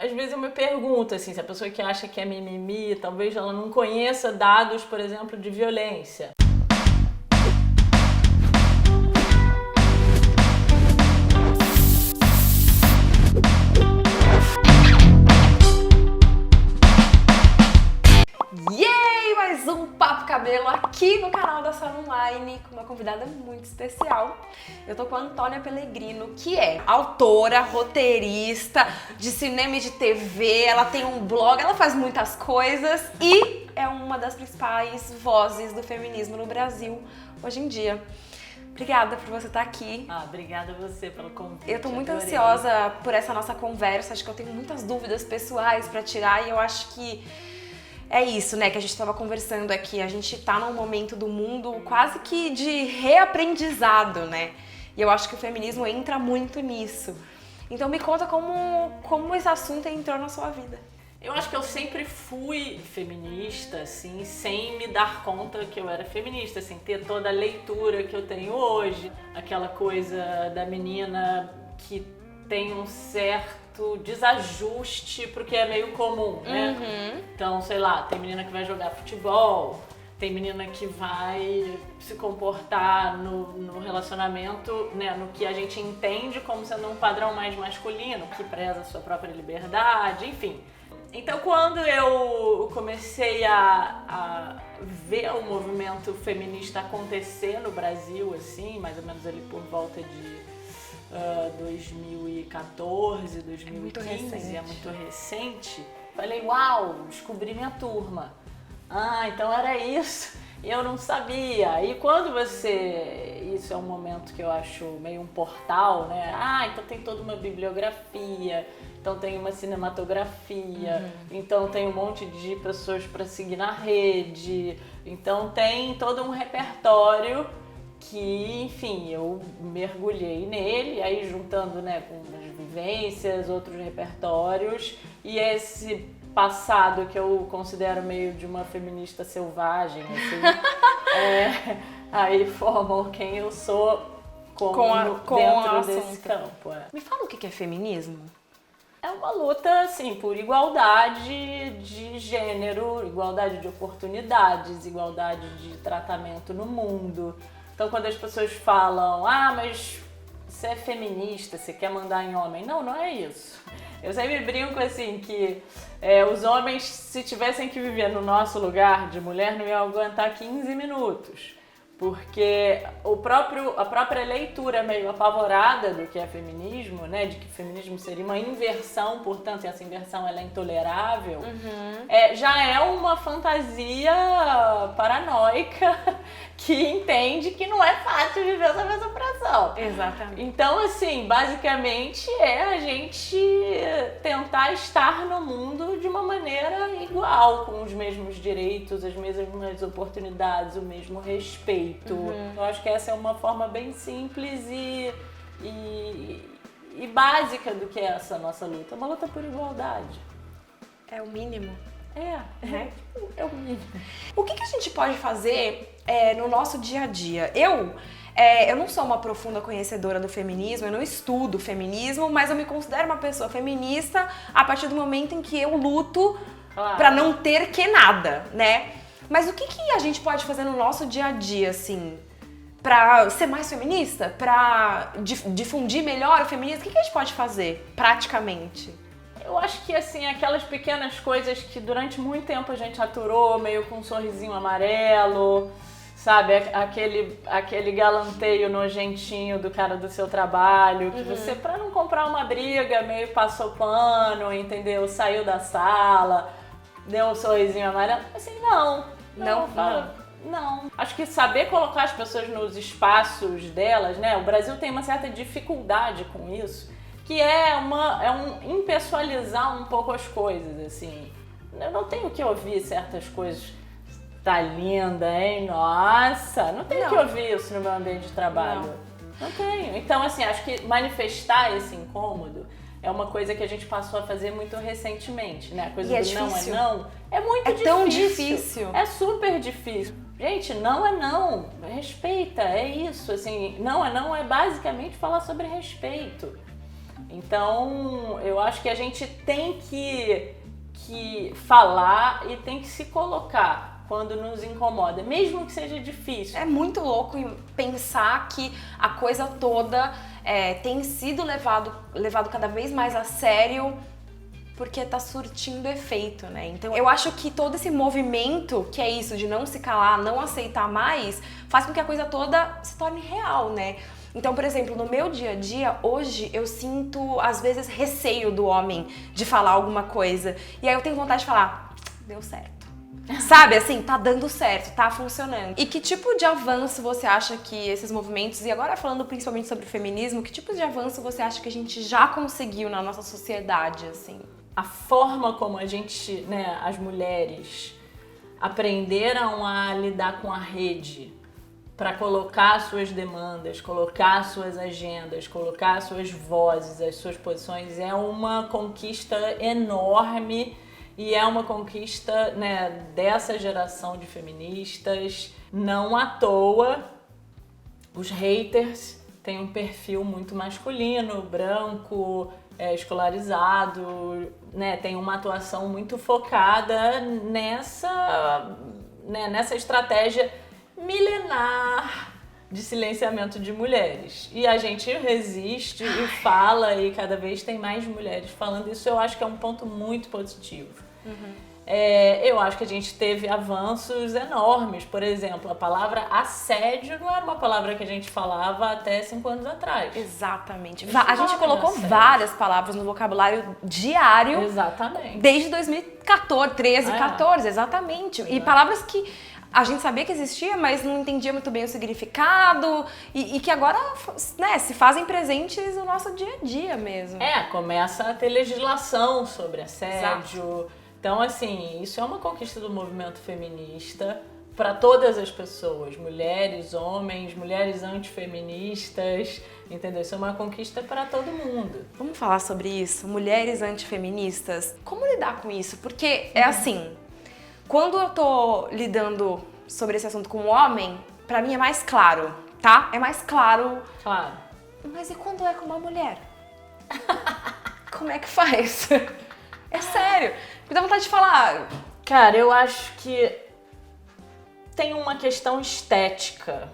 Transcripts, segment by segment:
às vezes eu me pergunto, assim, se a pessoa que acha que é mimimi, talvez ela não conheça dados, por exemplo, de violência. Yay! Mais um Papo Cabelo aqui no canal da Sala Online com uma convidada muito especial. Eu tô com a Antônia Pellegrino, que é autora, roteirista de cinema e de TV, ela tem um blog, ela faz muitas coisas e é uma das principais vozes do feminismo no Brasil hoje em dia. Obrigada por você estar aqui. Obrigada a você pelo convite. Eu tô muito ansiosa por essa nossa conversa, acho que eu tenho muitas dúvidas pessoais pra tirar e eu acho que é isso, né, que a gente estava conversando aqui, a gente tá num momento do mundo quase que de reaprendizado, né? E eu acho que o feminismo entra muito nisso. Então me conta como esse assunto entrou na sua vida. Eu acho que eu sempre fui feminista, assim, sem me dar conta que eu era feminista, sem ter toda a leitura que eu tenho hoje. Aquela coisa da menina que tem um certo desajuste porque é meio comum, né? Uhum. Então, sei lá, tem menina que vai jogar futebol, tem menina que vai se comportar no relacionamento, né, no que a gente entende como sendo um padrão mais masculino, que preza a sua própria liberdade, enfim. Então, quando eu comecei a ver o movimento feminista acontecer no Brasil, assim, mais ou menos ali por volta de 2014, 2015, é muito recente. Falei, uau, descobri minha turma. Então era isso. Eu não sabia. E quando isso é um momento que eu acho meio um portal, né? Então tem toda uma bibliografia, então tem uma cinematografia, então tem um monte de pessoas para seguir na rede, então tem todo um repertório que, enfim, eu mergulhei nele, aí juntando, né, com as vivências, outros repertórios, e esse passado que eu considero meio de uma feminista selvagem, assim, aí formam quem eu sou dentro desse campo. Me fala o que é feminismo? É uma luta, assim, por igualdade de gênero, igualdade de oportunidades, igualdade de tratamento no mundo. Então, quando as pessoas falam, mas você é feminista, você quer mandar em homem. Não, não é isso. Eu sempre brinco assim que os homens, se tivessem que viver no nosso lugar de mulher, não iam aguentar 15 minutos. Porque a própria leitura meio apavorada do que é feminismo, né, de que feminismo seria uma inversão, portanto, essa inversão ela é intolerável, já é uma fantasia paranoica que entende que não é fácil viver essa mesma opressão. Exatamente. Então, assim, basicamente é a gente tentar estar no mundo de uma maneira igual, com os mesmos direitos, as mesmas oportunidades, o mesmo respeito. Eu acho que essa é uma forma bem simples e básica do que é essa nossa luta. É uma luta por igualdade. É o mínimo. É o mínimo. O que a gente pode fazer no nosso dia a dia? Eu não sou uma profunda conhecedora do feminismo, eu não estudo feminismo, mas eu me considero uma pessoa feminista a partir do momento em que eu luto pra não ter que nada, né? Mas o que a gente pode fazer no nosso dia a dia, assim, pra ser mais feminista? Pra difundir melhor o feminismo? O que a gente pode fazer, praticamente? Eu acho que, assim, aquelas pequenas coisas que durante muito tempo a gente aturou, meio com um sorrisinho amarelo, sabe? Aquele galanteio nojentinho do cara do seu trabalho, que você, pra não comprar uma briga, meio passou pano, entendeu? Saiu da sala, deu um sorrisinho amarelo. Assim, não. Acho que saber colocar as pessoas nos espaços delas, né? O Brasil tem uma certa dificuldade com isso, que é um impessoalizar um pouco as coisas, assim. Eu não tenho que ouvir certas coisas. Tá linda, hein? Nossa! Não tenho que ouvir isso no meu ambiente de trabalho. Não tenho. Então, assim, acho que manifestar esse incômodo é uma coisa que a gente passou a fazer muito recentemente, né? A coisa do não é não. É muito difícil. É tão difícil. É super difícil. Gente, não é não. Respeita, é isso. Assim, não é basicamente falar sobre respeito. Então, eu acho que a gente tem que falar e tem que se colocar quando nos incomoda, mesmo que seja difícil. É muito louco pensar que a coisa toda tem sido levado cada vez mais a sério porque tá surtindo efeito, né? Então eu acho que todo esse movimento, que é isso, de não se calar, não aceitar mais, faz com que a coisa toda se torne real, né? Então, por exemplo, no meu dia a dia, hoje eu sinto, às vezes, receio do homem de falar alguma coisa. E aí eu tenho vontade de falar, deu certo. Sabe, assim, tá dando certo, tá funcionando. E que tipo de avanço você acha que esses movimentos, e agora falando principalmente sobre o feminismo, que tipo de avanço você acha que a gente já conseguiu na nossa sociedade, assim? A forma como a gente, né, as mulheres aprenderam a lidar com a rede para colocar suas demandas, colocar suas agendas, colocar suas vozes, as suas posições, é uma conquista enorme e é uma conquista, né, dessa geração de feministas. Não à toa, os haters têm um perfil muito masculino, branco, escolarizado, né, tem uma atuação muito focada nessa estratégia milenar de silenciamento de mulheres. E a gente resiste e fala, e cada vez tem mais mulheres falando. Isso eu acho que é um ponto muito positivo. Eu acho que a gente teve avanços enormes. Por exemplo, a palavra assédio não era uma palavra que a gente falava até 5 anos atrás. Exatamente. A gente colocou várias palavras no vocabulário diário. Exatamente. Desde 2014, 13, 14, exatamente. E palavras que a gente sabia que existia, mas não entendia muito bem o significado e que agora, né, se fazem presentes no nosso dia a dia mesmo. Começa a ter legislação sobre assédio. Exato. Então, assim, isso é uma conquista do movimento feminista para todas as pessoas, mulheres, homens, mulheres antifeministas, entendeu? Isso é uma conquista para todo mundo. Vamos falar sobre isso? Mulheres antifeministas. Como lidar com isso? Porque é assim, quando eu tô lidando sobre esse assunto com um homem, pra mim é mais claro, tá? É mais claro. Claro. Mas e quando é com uma mulher? Como é que faz? É sério. Me dá vontade de falar. Cara, eu acho que tem uma questão estética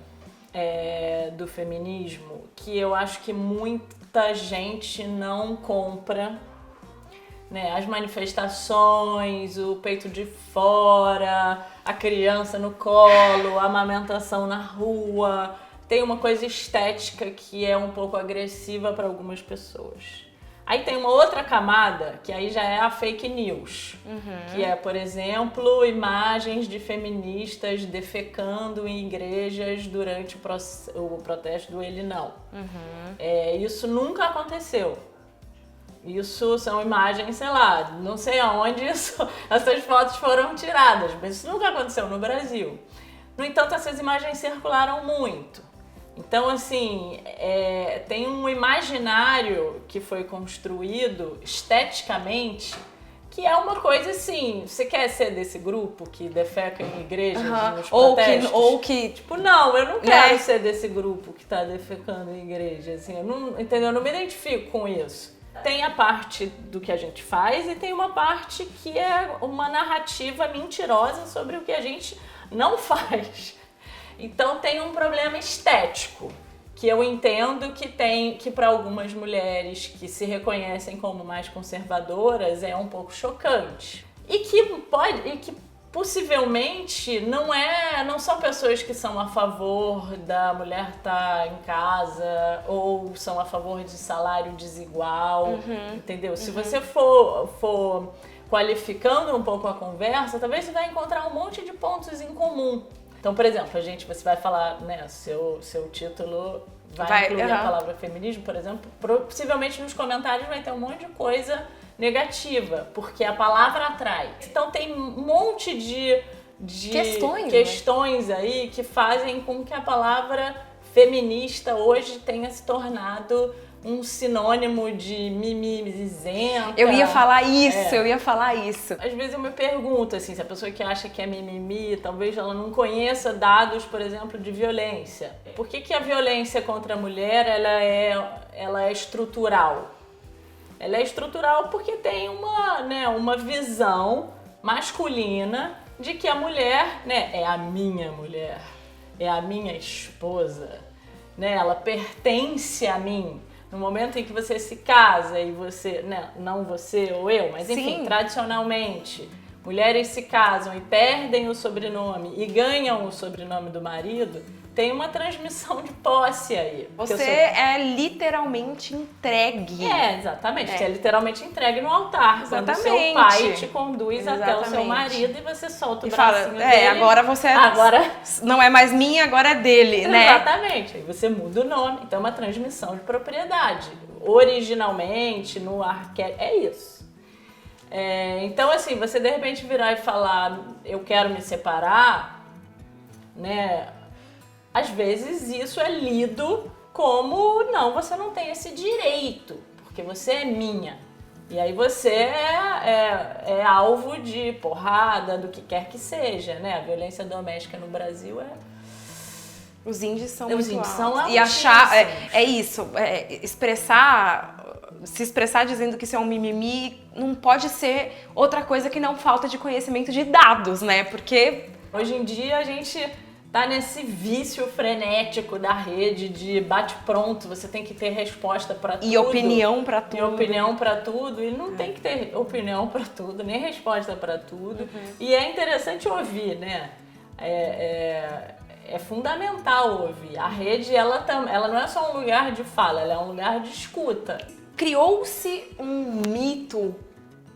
do feminismo que eu acho que muita gente não compra. Né, as manifestações, o peito de fora, a criança no colo, a amamentação na rua. Tem uma coisa estética que é um pouco agressiva para algumas pessoas. Aí tem uma outra camada, que aí já é a fake news, que é, por exemplo, imagens de feministas defecando em igrejas durante o protesto do Ele Não. Isso nunca aconteceu. Isso são imagens, sei lá, não sei aonde essas fotos foram tiradas, mas isso nunca aconteceu no Brasil. No entanto, essas imagens circularam muito. Então, assim, tem um imaginário que foi construído esteticamente que é uma coisa assim, você quer ser desse grupo que defeca em igrejas, nos protestos? Ou que... Tipo, não, eu não quero ser desse grupo que tá defecando em igreja, assim, entendeu? Eu não me identifico com isso. Tem a parte do que a gente faz e tem uma parte que é uma narrativa mentirosa sobre o que a gente não faz. Então tem um problema estético, que eu entendo que para algumas mulheres que se reconhecem como mais conservadoras é um pouco chocante. E que possivelmente não são pessoas que são a favor da mulher estar em casa ou são a favor de salário desigual, entendeu? Se você for qualificando um pouco a conversa, talvez você vai encontrar um monte de pontos em comum. Então, por exemplo, você vai falar, né, seu título vai incluir a palavra feminismo, por exemplo, possivelmente nos comentários vai ter um monte de coisa negativa, porque a palavra atrai. Então tem um monte de questões aí que fazem com que a palavra feminista hoje tenha se tornado um sinônimo de mimizenta. Eu ia falar isso. Às vezes eu me pergunto, assim, se a pessoa que acha que é mimimi, talvez ela não conheça dados, por exemplo, de violência. Por que a violência contra a mulher, ela é estrutural? ela é estrutural porque tem uma visão masculina de que a mulher, né, é a minha mulher, é a minha esposa, né, ela pertence a mim. No momento em que você se casa e você, né, não você ou eu, mas enfim, Sim. tradicionalmente, mulheres se casam e perdem o sobrenome e ganham o sobrenome do marido, tem uma transmissão de posse aí. Você é literalmente entregue. Exatamente. Você é literalmente entregue no altar. Exatamente. Quando seu pai te conduz até o seu marido e você solta o bracinho dele. Agora você não é mais minha, agora é dele, né? Exatamente. Aí você muda o nome. Então é uma transmissão de propriedade. Originalmente, no arquétipo, é isso. Então, assim, você de repente virar e falar, eu quero me separar, né? Às vezes isso é lido como, não, você não tem esse direito, porque você é minha. E aí você é alvo de porrada, do que quer que seja, né? A violência doméstica no Brasil Os índices são Os muito índices altos. são E achar, se expressar dizendo que isso é um mimimi, não pode ser outra coisa que não falta de conhecimento de dados, né? Porque hoje em dia a gente tá nesse vício frenético da rede de bate-pronto, você tem que ter resposta pra tudo. E opinião pra tudo. E opinião pra tudo. E não tem que ter opinião pra tudo, nem resposta pra tudo. E é interessante ouvir, né? É fundamental ouvir. A rede, ela não é só um lugar de fala, ela é um lugar de escuta. Criou-se um mito,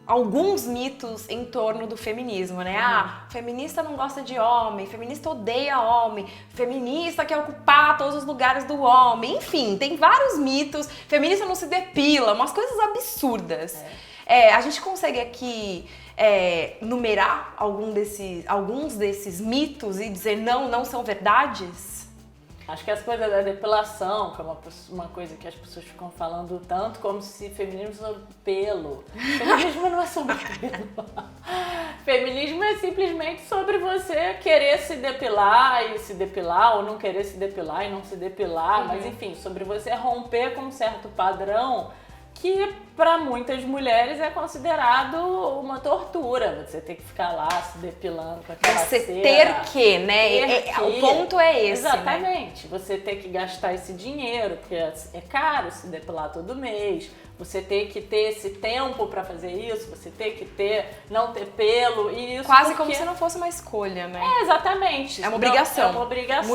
alguns mitos em torno do feminismo, né? Feminista não gosta de homem, feminista odeia homem, feminista quer ocupar todos os lugares do homem, enfim, tem vários mitos. Feminista não se depila, umas coisas absurdas. A gente consegue aqui numerar alguns desses mitos e dizer não são verdades? Acho que as coisas da depilação, que é uma coisa que as pessoas ficam falando tanto, como se feminismo fosse sobre pelo. Feminismo não é sobre pelo. Feminismo é simplesmente sobre você querer se depilar e se depilar, ou não querer se depilar e não se depilar, mas enfim, sobre você romper com um certo padrão que para muitas mulheres é considerado uma tortura. Você ter que ficar lá se depilando com aquela Você cera. ter que, né? O ponto é esse, exatamente. Né? Você ter que gastar esse dinheiro, porque é caro se depilar todo mês. Você ter que ter esse tempo para fazer isso, você ter que não ter pelo e isso quase como se não fosse uma escolha, né? Exatamente. É uma obrigação. É uma obrigação.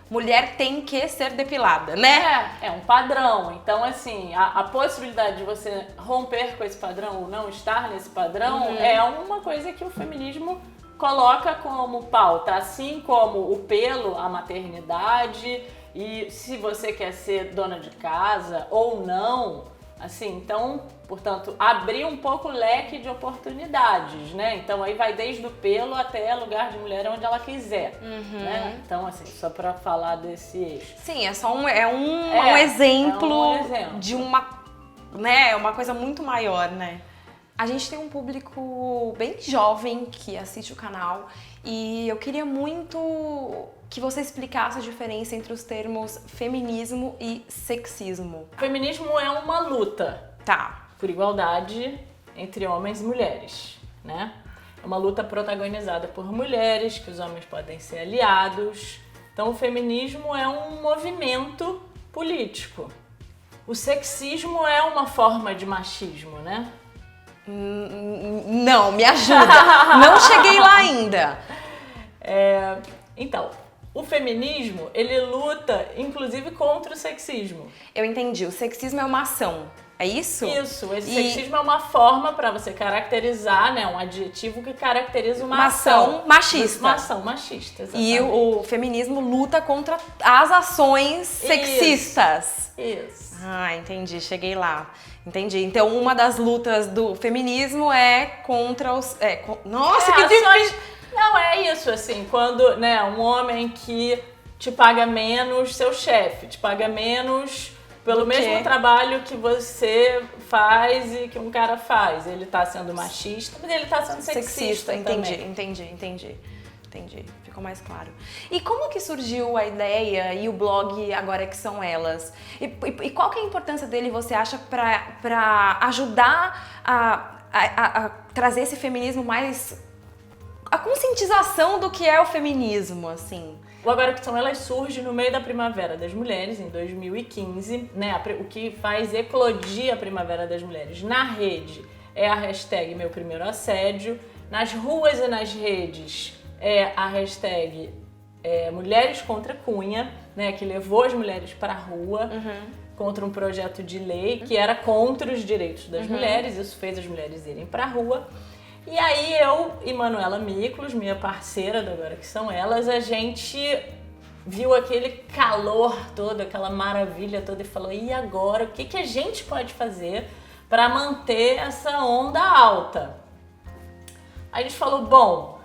Mulher tem que ser depilada, né? É um padrão. Então, assim, a possibilidade de você romper com esse padrão ou não estar nesse padrão é uma coisa que o feminismo coloca como pauta. Assim como o pelo, a maternidade e se você quer ser dona de casa ou não, assim, então, portanto, abrir um pouco o leque de oportunidades, né? Então aí vai desde o pelo até lugar de mulher onde ela quiser, né? Então, assim, só pra falar desse eixo. Sim, um exemplo de uma coisa muito maior, né? A gente tem um público bem jovem que assiste o canal e eu queria muito que você explicasse a diferença entre os termos feminismo e sexismo. O feminismo é uma luta por igualdade entre homens e mulheres, né? É uma luta protagonizada por mulheres, que os homens podem ser aliados. Então o feminismo é um movimento político. O sexismo é uma forma de machismo, né? Não, me ajuda. Não cheguei lá ainda. Então, o feminismo, ele luta, inclusive, contra o sexismo. Eu entendi. O sexismo é uma ação. É isso? Isso. Esse sexismo é uma forma para você caracterizar, né? Um adjetivo que caracteriza uma ação machista. Uma ação machista, exatamente. E o feminismo luta contra as ações sexistas. Isso. Entendi. Cheguei lá. Entendi. Então, uma das lutas do feminismo é contra os... Nossa, que difícil! Não, é isso, assim, quando, né, um homem que te paga menos, seu chefe, te paga menos pelo mesmo trabalho que você faz e que um cara faz. Ele tá sendo machista, mas ele tá sendo sexista também. Entendi. Entendi, ficou mais claro. E como que surgiu a ideia e o blog Agora Que São Elas? E qual que é a importância dele, você acha, para ajudar a trazer esse feminismo mais... a conscientização do que é o feminismo, assim? O Agora Que São Elas surge no meio da Primavera das Mulheres, em 2015, né? O que faz eclodir a Primavera das Mulheres na rede é a hashtag Meu Primeiro Assédio. Nas ruas e nas redes é a hashtag Mulheres Contra Cunha, né? Que levou as mulheres para a rua contra um projeto de lei que era contra os direitos das mulheres. Isso fez as mulheres irem para a rua. E aí eu e Manuela Miklos, minha parceira do Agora Que São Elas, a gente viu aquele calor todo, aquela maravilha toda e falou, e agora, o que a gente pode fazer para manter essa onda alta? Aí a gente falou, bom,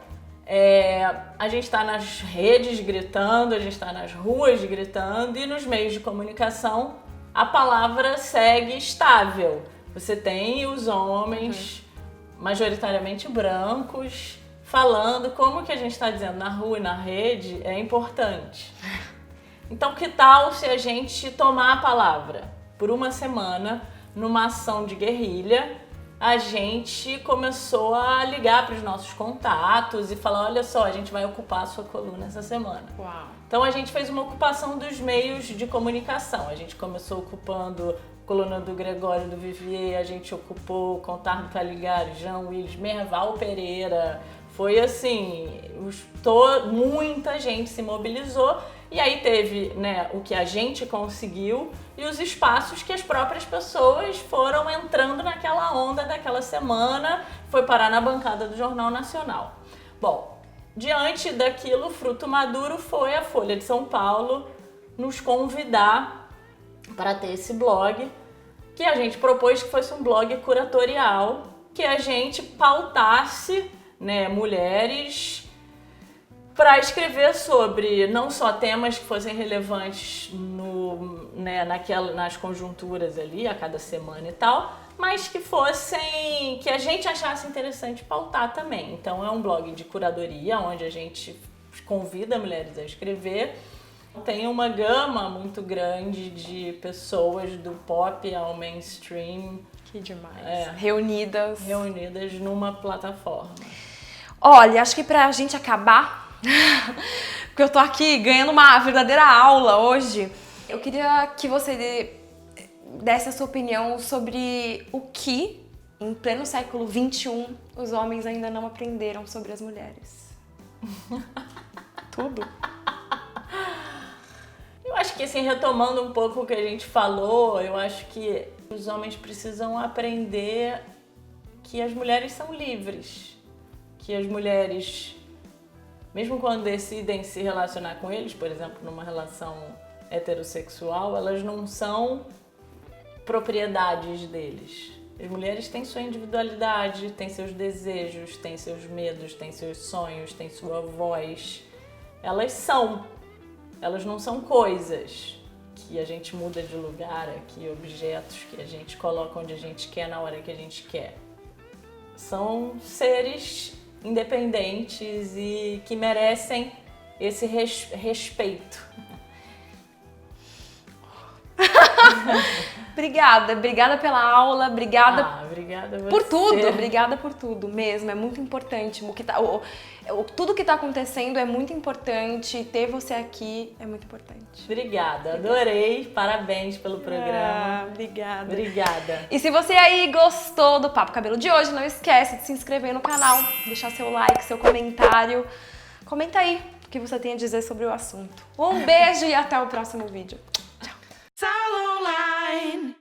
a gente está nas redes gritando, a gente está nas ruas gritando e nos meios de comunicação a palavra segue estável. Você tem os homens... majoritariamente brancos, falando como que a gente está dizendo na rua e na rede é importante. Então, que tal se a gente tomar a palavra? Por uma semana, numa ação de guerrilha, a gente começou a ligar para os nossos contatos e falar, olha só, a gente vai ocupar a sua coluna essa semana. Uau. Então, a gente fez uma ocupação dos meios de comunicação. A gente começou ocupando coluna do Gregório do Vivier, a gente ocupou o Contar do Caligari, Jean Willis, Merval Pereira. Foi assim, muita gente se mobilizou e aí teve, né, o que a gente conseguiu e os espaços que as próprias pessoas foram entrando naquela onda daquela semana, foi parar na bancada do Jornal Nacional. Bom, diante daquilo, o fruto maduro foi a Folha de São Paulo nos convidar para ter esse blog, que a gente propôs que fosse um blog curatorial, que a gente pautasse, né, mulheres para escrever sobre não só temas que fossem relevantes nas conjunturas ali, a cada semana e tal, mas que a gente achasse interessante pautar também. Então é um blog de curadoria, onde a gente convida mulheres a escrever. Tem uma gama muito grande de pessoas do pop ao mainstream. Que demais. Reunidas numa plataforma. Olha, acho que pra gente acabar, porque eu tô aqui ganhando uma verdadeira aula hoje, eu queria que você desse a sua opinião sobre o que, em pleno século XXI, os homens ainda não aprenderam sobre as mulheres. Tudo. Eu acho que, assim, retomando um pouco o que a gente falou, eu acho que os homens precisam aprender que as mulheres são livres. Que as mulheres, mesmo quando decidem se relacionar com eles, por exemplo, numa relação heterossexual, elas não são propriedades deles. As mulheres têm sua individualidade, têm seus desejos, têm seus medos, têm seus sonhos, têm sua voz. Elas não são coisas que a gente muda de lugar aqui, objetos que a gente coloca onde a gente quer, na hora que a gente quer. São seres independentes e que merecem esse respeito. Obrigada pela aula, obrigada por tudo, obrigada por tudo mesmo, é muito importante. Tudo que tá acontecendo é muito importante, ter você aqui é muito importante. Obrigada, adorei, parabéns pelo programa. Obrigada. E se você aí gostou do Papo Cabelo de hoje, não esquece de se inscrever no canal, deixar seu like, seu comentário. Comenta aí o que você tem a dizer sobre o assunto. Um beijo e até o próximo vídeo.